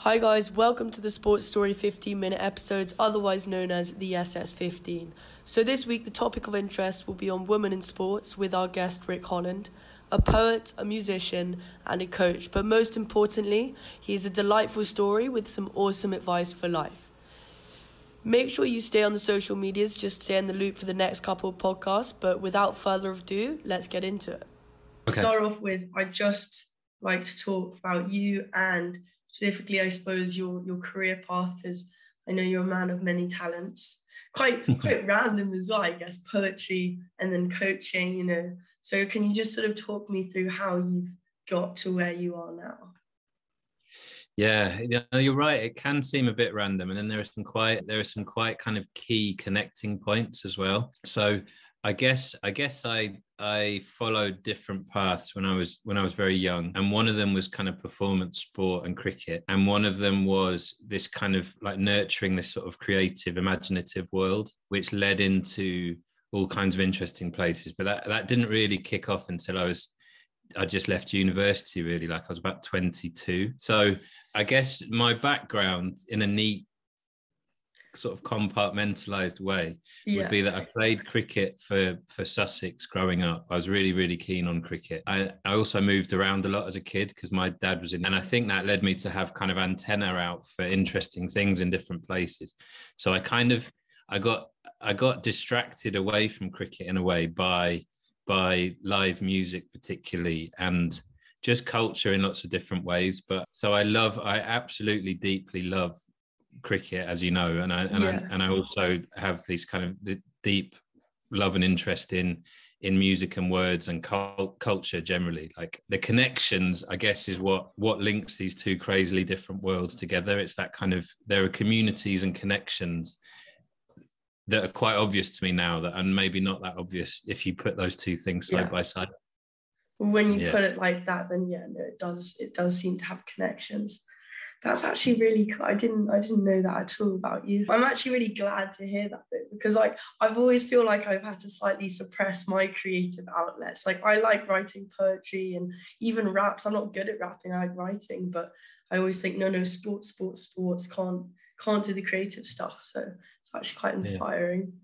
Hi guys, welcome to the Sports Story 15-minute episodes, otherwise known as the SS15. So this week the topic of interest will be on women in sports with our guest Rick Holland, a poet, a musician and a coach, but most importantly, he is a delightful story with some awesome advice for life. Make sure you stay on the social medias, just stay in the loop for the next couple of podcasts, but without further ado, let's get into it. Okay. Start off with, I'd just like to talk about you and specifically, I suppose, your career path, because I know you're a man of many talents. Quite random as well, I guess, poetry and then coaching, So can you just sort of talk me through how you've got to where you are now? Yeah, you're right. It can seem a bit random, and then there are some quite kind of key connecting points as well. So I guess I followed different paths when I was very young, and one of them was kind of performance sport and cricket, and one of them was this kind of like nurturing this sort of creative, imaginative world, which led into all kinds of interesting places. But that didn't really kick off until I just left university, really. Like I was about 22. So I guess my background in a neat sort of compartmentalized way would be that I played cricket for Sussex growing up. I was really, really keen on cricket. I also moved around a lot as a kid because my dad was in, and I think that led me to have kind of antenna out for interesting things in different places. So I got distracted away from cricket in a way by live music particularly, and just culture in lots of different ways. But so I absolutely deeply love cricket, as you know, and I also have these kind of the deep love and interest in music and words and culture generally. Like the connections, I guess, is what links these two crazily different worlds together. It's that kind of, there are communities and connections that are quite obvious to me now that are maybe not that obvious if you put those two things side by side. When you put it like that, then it does seem to have connections. That's actually really cool. I didn't know that at all about you. I'm actually really glad to hear that bit, because I've always feel like I've had to slightly suppress my creative outlets. Like I like writing poetry and even raps. I'm not good at rapping, I like writing, but I always think no, sports can't do the creative stuff. So it's actually quite inspiring.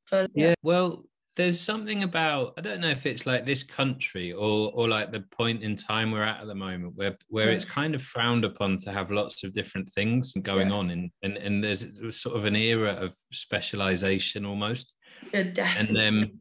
But well, there's something about, I don't know if it's like this country or like the point in time we're at the moment where it's kind of frowned upon to have lots of different things going on, and there's sort of an era of specialization almost. Yeah, definitely.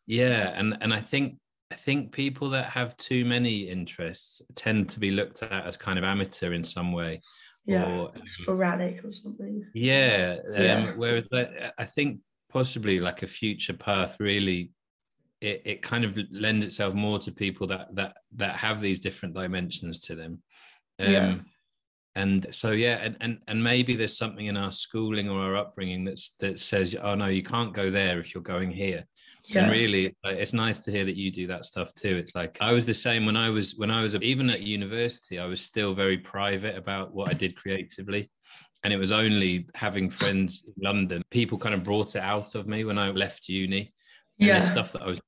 And I think people that have too many interests tend to be looked at as kind of amateur in some way. Or sporadic or something. Whereas I think possibly like a future path, really, it kind of lends itself more to people that have these different dimensions to them. And so and maybe there's something in our schooling or our upbringing that says, oh no, you can't go there if you're going here. And really, it's nice to hear that you do that stuff too. It's like I was the same when I was even at university. I was still very private about what I did creatively. And it was only having friends in London, people kind of brought it out of me when I left uni. And the stuff that I was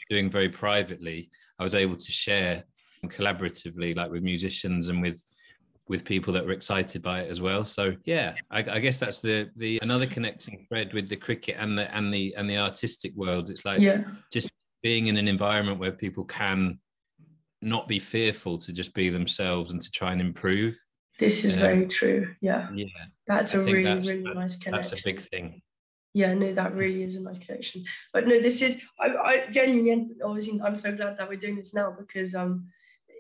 doing very privately, I was able to share collaboratively, like with musicians and with people that were excited by it as well. So I guess that's the another connecting thread with the cricket and the artistic world. It's like just being in an environment where people can not be fearful to just be themselves and to try and improve. This is very true. That's a really nice connection. That's a big thing. That really is a nice connection. But no, this is, I genuinely, obviously, I'm so glad that we're doing this now, because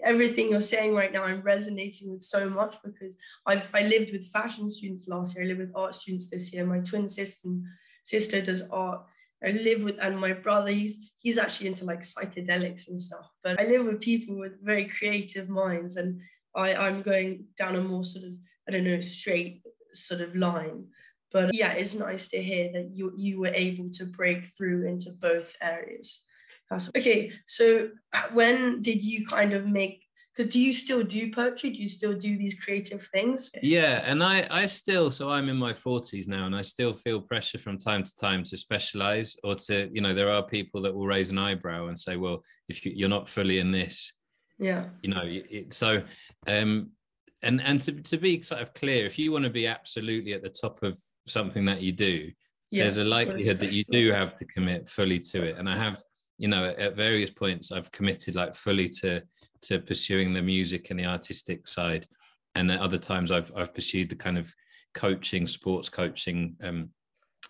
everything you're saying right now, I'm resonating with so much, because I lived with fashion students last year. I live with art students this year. My twin sister does art. I live with, and my brother, he's actually into like psychedelics and stuff. But I live with people with very creative minds, and I'm going down a more sort of, I don't know, straight sort of line. But it's nice to hear that you were able to break through into both areas. Okay, so when did you kind of because do you still do poetry? Do you still do these creative things? And I still, so I'm in my 40s now, and I still feel pressure from time to time to specialize, or to, there are people that will raise an eyebrow and say, well, if you're not fully in this, and to be sort of clear, if you want to be absolutely at the top of something that you do, there's a likelihood that you do have to commit fully to it. And I have, you know, at various points I've committed like fully to pursuing the music and the artistic side, and at other times I've pursued the kind of coaching, sports coaching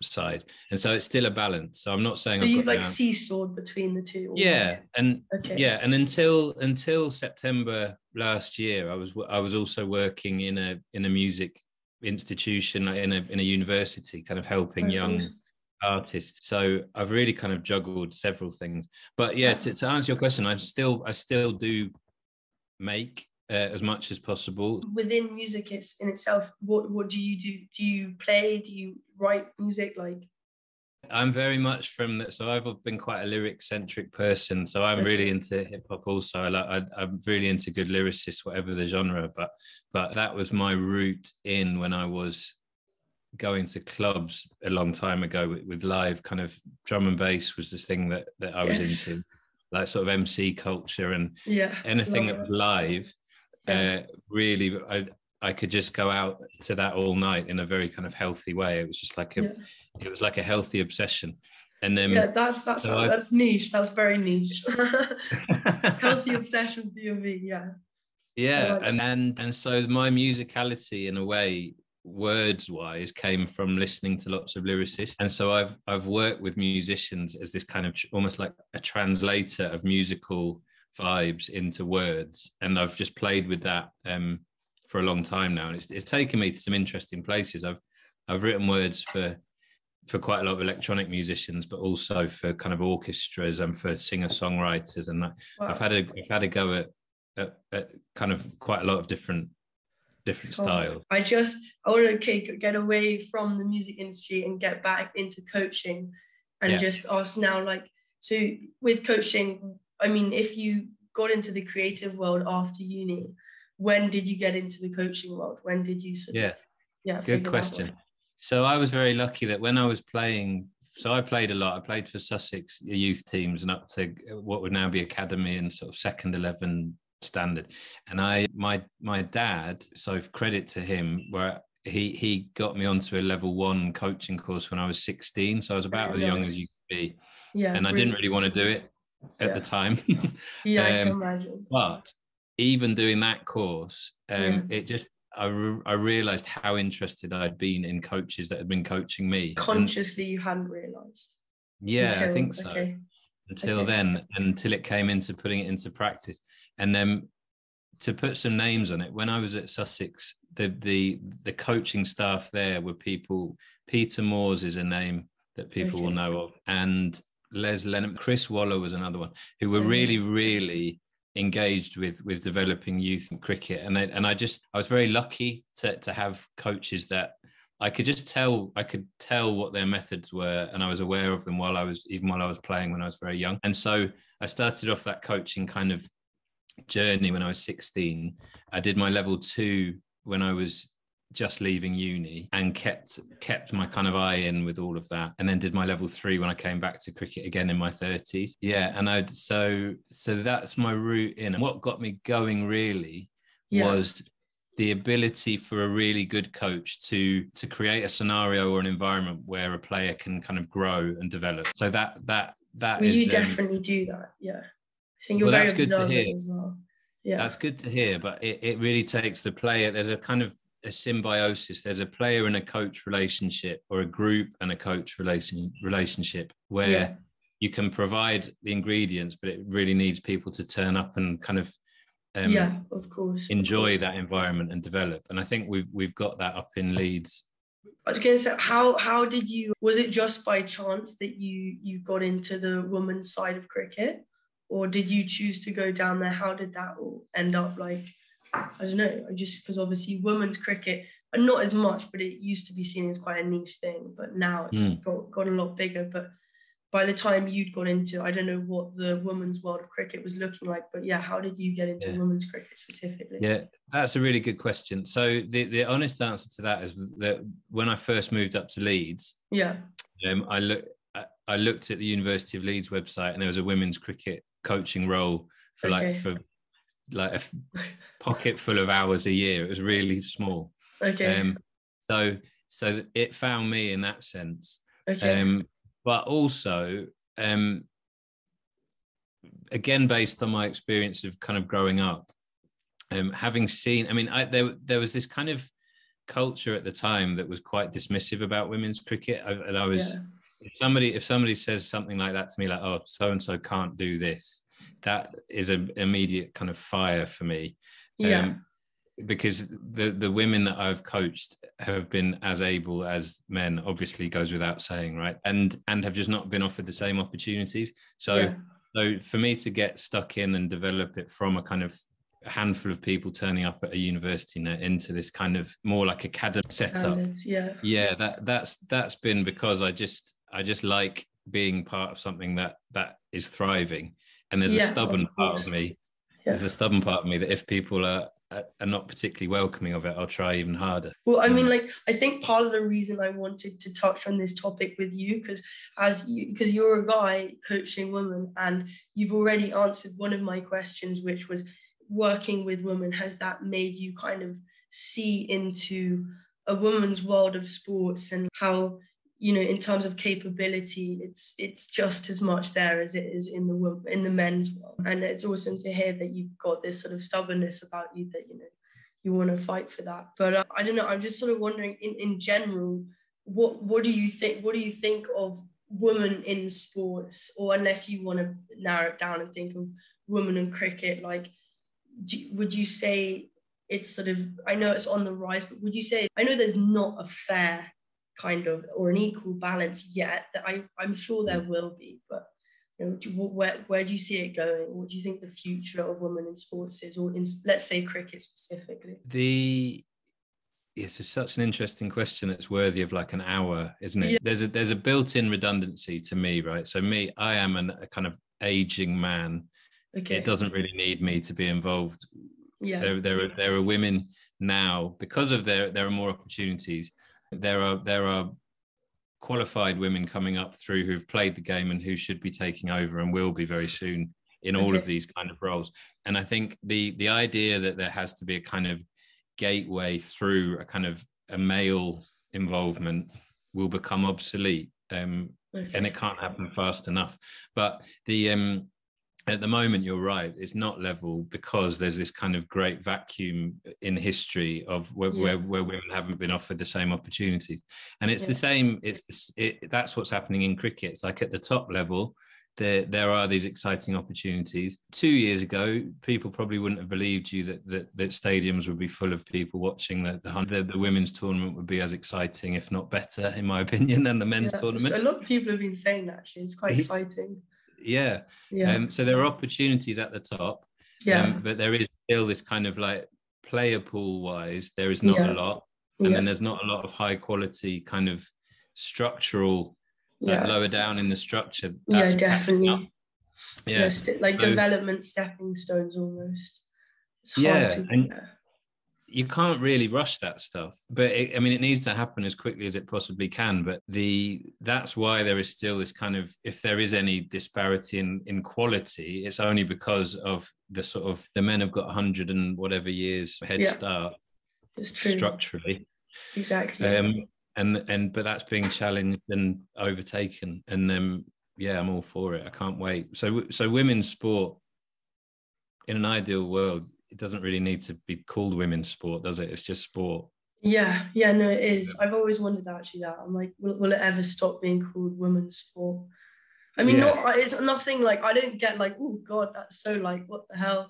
side, and so it's still a balance. So I'm not saying so I've you've got like seesawed between the two. Yeah, and okay. and until September last year, I was also working in a music institution, like in a university, kind of helping young artists. So I've really kind of juggled several things. But yeah, to answer your question, I still do make as much as possible. Within music in itself, what do you do? Do you play? Do you write music? Like, I'm very much from that. So I've been quite a lyric centric person. So I'm really into hip hop also. I'm really into good lyricists, whatever the genre. But that was my route in when I was going to clubs a long time ago with live kind of drum and bass was this thing that I was into, like sort of MC culture and anything that was live. Really, I could just go out to that all night in a very kind of healthy way. It was just like it was like a healthy obsession. And then that's niche. That's very niche. Healthy obsession with DMV. Yeah. And so my musicality in a way, words wise, came from listening to lots of lyricists. And so I've worked with musicians as this kind of almost like a translator of musical vibes into words. And I've just played with that for a long time now, and it's taken me to some interesting places. I've written words for quite a lot of electronic musicians, but also for kind of orchestras and for singer-songwriters, and I've had a go at kind of quite a lot of different styles. I want to get away from the music industry and get back into coaching, and just ask now, like, so with coaching, I mean, if you got into the creative world after uni, when did you get into the coaching world? When did you good question. So I was very lucky that when I was playing, so I played a lot. I played for Sussex youth teams and up to what would now be academy and sort of second 11 standard. And my dad, so credit to him, where he got me onto a level 1 coaching course when I was 16. So I was about as young as you could be. And I didn't really want to do it at the time. I can imagine. But even doing that course, it just I realized how interested I'd been in coaches that had been coaching me. Consciously, you hadn't realized. I think so. Until then, until it came into putting it into practice. And then to put some names on it, when I was at Sussex, the coaching staff there were people. Peter Moores is a name that people will know of, and Les Lennon, Chris Waller was another one, who were really, really engaged with developing youth cricket. And I was very lucky to have coaches that I could tell what their methods were, and I was aware of them while I was playing when I was very young. And so I started off that coaching kind of journey when I was 16. I did my level 2 when I was just leaving uni, and kept my kind of eye in with all of that, and then did my level 3 when I came back to cricket again in my 30s. And so that's my route in. And what got me going really was the ability for a really good coach to create a scenario or an environment where a player can kind of grow and develop. So that is, you definitely do that. I think you're very observant as well. That's good to hear, but it really takes the player. There's a kind of a symbiosis. There's a player and a coach relationship, or a group and a coach relationship, where you can provide the ingredients, but it really needs people to turn up and kind of of course, enjoy that environment and develop. And I think we've got that up in Leeds. I was going to say, how did you? Was it just by chance that you got into the women's side of cricket, or did you choose to go down there? How did that all end up like? I don't know, just because obviously women's cricket, and not as much, but it used to be seen as quite a niche thing, but now it's got a lot bigger. But by the time you'd got into, I don't know what the women's world of cricket was looking like, but how did you get into women's cricket specifically? That's a really good question. So the honest answer to that is that when I first moved up to Leeds, I looked at the University of Leeds website, and there was a women's cricket coaching role for like a pocket full of hours a year. It was really small. Okay. So it found me in that sense. Okay. But also, again, based on my experience of kind of growing up, having seen, I mean, there was this kind of culture at the time that was quite dismissive about women's cricket. And I was, if somebody says something like that to me, like, oh, so and so can't do this, that is an immediate kind of fire for me. Yeah. Because the women that I've coached have been as able as men, obviously goes without saying, right? And have just not been offered the same opportunities. So for me to get stuck in and develop it from a kind of handful of people turning up at a university into this kind of more like academic setup, that's been because I just like being part of something that is thriving. And there's a stubborn part of me. There's a stubborn part of me that if people are not particularly welcoming of it, I'll try even harder. Well, I mean, like, I think part of the reason I wanted to touch on this topic with you, because you're a guy coaching women, and you've already answered one of my questions, which was working with women. Has that made you kind of see into a woman's world of sports, and how, you know, in terms of capability, it's just as much there as it is in the men's world. And it's awesome to hear that you've got this sort of stubbornness about you, that, you know, you want to fight for that. But I don't know, I'm just sort of wondering, in general, what do you think of women in sports? Or unless you want to narrow it down and think of women in cricket, like, would you say it's sort of, I know it's on the rise, but would you say, I know there's not a fair kind of or an equal balance yet, that I'm sure there will be, but, you know, where do you see it going? What do you think the future of women in sports is, or in, let's say, cricket specifically? It's such an interesting question that's worthy of like an hour, isn't it? There's a built-in redundancy to me, right? So I am a kind of aging man. Okay. It doesn't really need me to be involved. There are women now, because of there are more opportunities. There are qualified women coming up through who've played the game and who should be taking over and will be very soon in all of these kind of roles. And I think the idea that there has to be a kind of gateway through a kind of a male involvement will become obsolete, and it can't happen fast enough. But at the moment, you're right, it's not level, because there's this kind of great vacuum in history of where women haven't been offered the same opportunities. And it's the same, that's what's happening in cricket. It's like at the top level, there are these exciting opportunities. 2 years ago, people probably wouldn't have believed you that stadiums would be full of people watching the women's tournament would be as exciting, if not better, in my opinion, than the men's tournament. So a lot of people have been saying that, actually. It's quite exciting. So there are opportunities at the top, but there is still this kind of like player pool wise, there is not a lot, and then there's not a lot of high quality kind of structural lower down in the structure. That's definitely. Like development stepping stones almost. It's hard to. You can't really rush that stuff, but it needs to happen as quickly as it possibly can. But that's why there is still this kind of, if there is any disparity in quality, it's only because of the sort of, the men have got 100 and whatever years head start. It's true. Structurally. Exactly. But that's being challenged and overtaken. And I'm all for it. I can't wait. So women's sport, in an ideal world, it doesn't really need to be called women's sport, does it? It's just sport. No, it is. I've always wondered actually that. I'm like, will it ever stop being called women's sport? I mean, it's nothing like, I don't get like, oh God, that's so like, what the hell?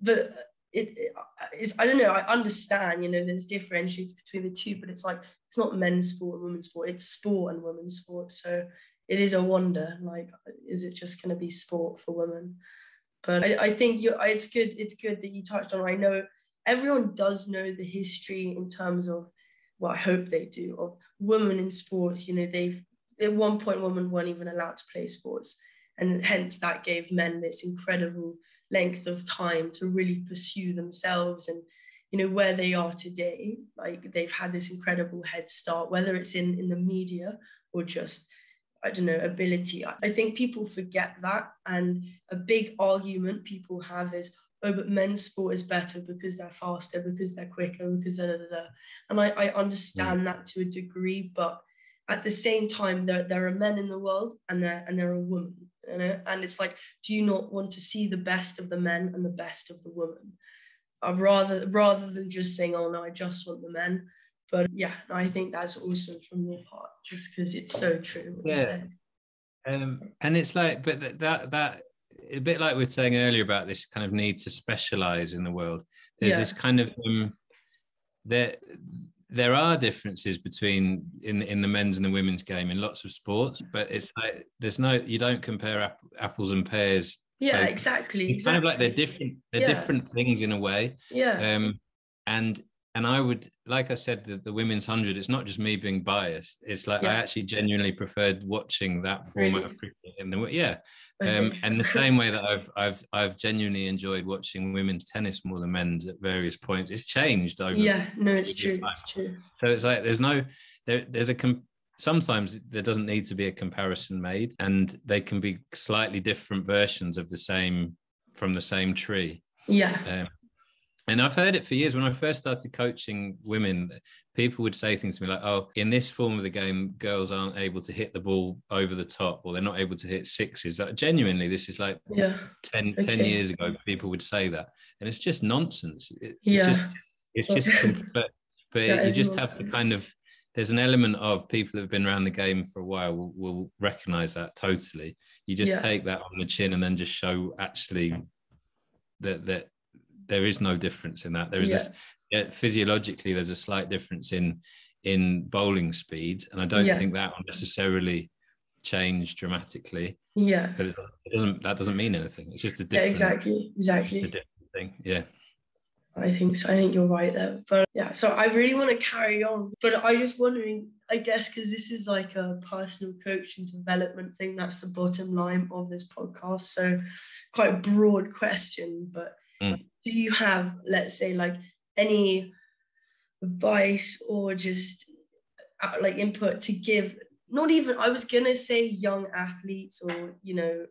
But it's, I don't know, I understand, you know, there's differentiates between the two, but it's like, it's not men's sport and women's sport, it's sport and women's sport. So it is a wonder, like, is it just going to be sport for women? But I think it's good that you touched on. I know everyone does know the history in terms of, well, I hope they do, of women in sports. You know, at one point, women weren't even allowed to play sports. And hence that gave men this incredible length of time to really pursue themselves. And, you know, where they are today, like, they've had this incredible head start, whether it's in the media or just, I don't know, ability. I think people forget that. And a big argument people have is, oh, but men's sport is better because they're faster, because they're quicker, because da. And I understand that to a degree, but at the same time, there are men in the world and there are women, you know? And it's like, do you not want to see the best of the men and the best of the women? Rather than just saying, oh no, I just want the men. But yeah, I think that's awesome from your part, just because it's so true what you said. And it's like, but that a bit like we were saying earlier about this kind of need to specialize in the world. There's this kind of there are differences between in the men's and the women's game in lots of sports, but it's like you don't compare apples and pears. Yeah, exactly. It's kind of like they're different things in a way. Yeah. And I would, like I said, the women's 100, it's not just me being biased. It's like I actually genuinely preferred watching that format of cricket. And the same way that I've genuinely enjoyed watching women's tennis more than men's at various points. It's changed over. Yeah, no, it's true. It's true. So it's like sometimes there doesn't need to be a comparison made, and they can be slightly different versions of from the same tree. Yeah. And I've heard it for years. When I first started coaching women, people would say things to me like, oh, in this form of the game, girls aren't able to hit the ball over the top, or they're not able to hit sixes. Like, genuinely, this is like 10 years ago, people would say that. And it's just nonsense. It's just, but you just have to kind of, there's an element of people who've been around the game for a while will recognize that totally. You just take that on the chin and then just show actually that there is no difference in that. There is physiologically, there's a slight difference in bowling speed, and I don't think that will necessarily change dramatically. Yeah, but that doesn't mean anything. It's just a different. Exactly. Just a different thing. Yeah. I think so. I think you're right there. But yeah, so I really want to carry on. But I just wondering, I guess, because this is like a personal coaching development thing, that's the bottom line of this podcast. So quite a broad question, but do you have, let's say, like any advice or just like input to give, not even, I was going to say young athletes or, you know,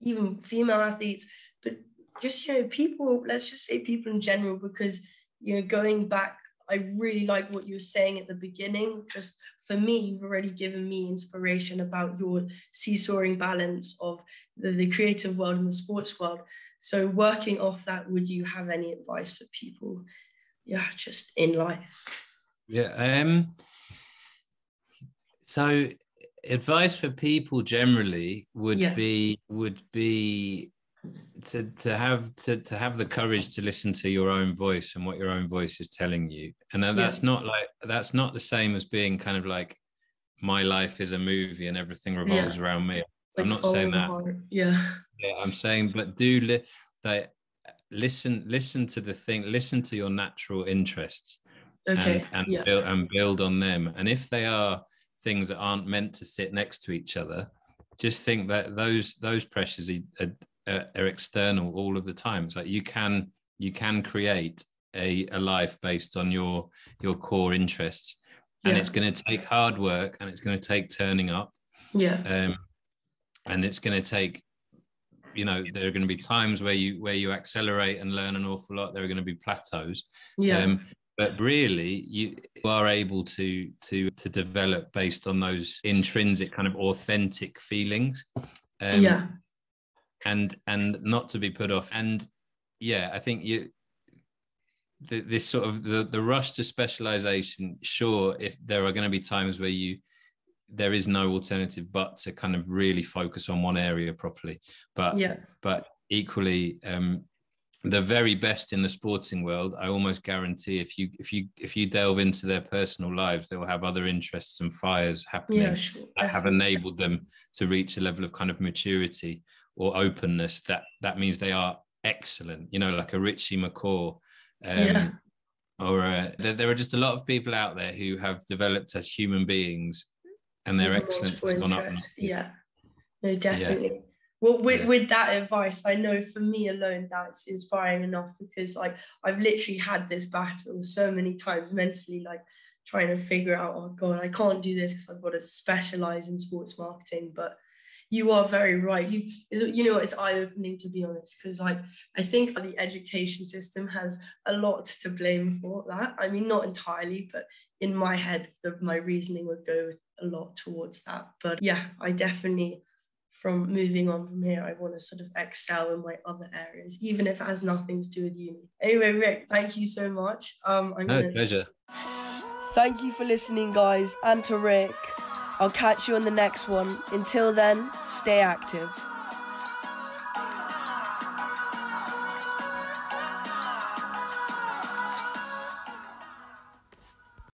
even female athletes, but just, you know, people, let's just say people in general, because, you know, going back, I really like what you were saying at the beginning. Just for me, you've already given me inspiration about your seesawing balance of the creative world and the sports world. So working off that, would you have any advice for people? Yeah, just in life. Yeah. So advice for people generally would be to have the courage to listen to your own voice and what your own voice is telling you. And that's not the same as being kind of like my life is a movie and everything revolves around me. Like, I'm not saying that. Yeah, I'm saying, but listen to the thing, listen to your natural interests, and build on them. And if they are things that aren't meant to sit next to each other, just think that those pressures are external all of the time. It's like you can create a life based on your core interests, and it's going to take hard work, and it's going to take turning up, and it's going to take, you know, there are going to be times where you accelerate and learn an awful lot. There are going to be plateaus, but really you are able to develop based on those intrinsic kind of authentic feelings, and not to be put off. And I think this sort of the rush to specialization, sure, if there are going to be times where there is no alternative but to kind of really focus on one area properly, but equally, the very best in the sporting world, I almost guarantee if you delve into their personal lives, they will have other interests and fires happening that have enabled them to reach a level of kind of maturity or openness that means they are excellent, you know, like a Richie McCaw, or there are just a lot of people out there who have developed as human beings, and their excellence has gone up. No, definitely. Well, with that advice, I know for me alone, that's inspiring enough, because like I've literally had this battle so many times mentally, like trying to figure out, oh God, I can't do this because I've got to specialize in sports marketing. But you are very right. You know, it's eye-opening, to be honest, because like I think the education system has a lot to blame for that. I mean, not entirely, but in my head, my reasoning would go a lot towards that. But yeah, I definitely, from moving on from here, I want to sort of excel in my other areas, even if it has nothing to do with uni. Anyway, Rick, thank you so much. Pleasure. Thank you for listening, guys, and to Rick. I'll catch you on the next one. Until then, stay active.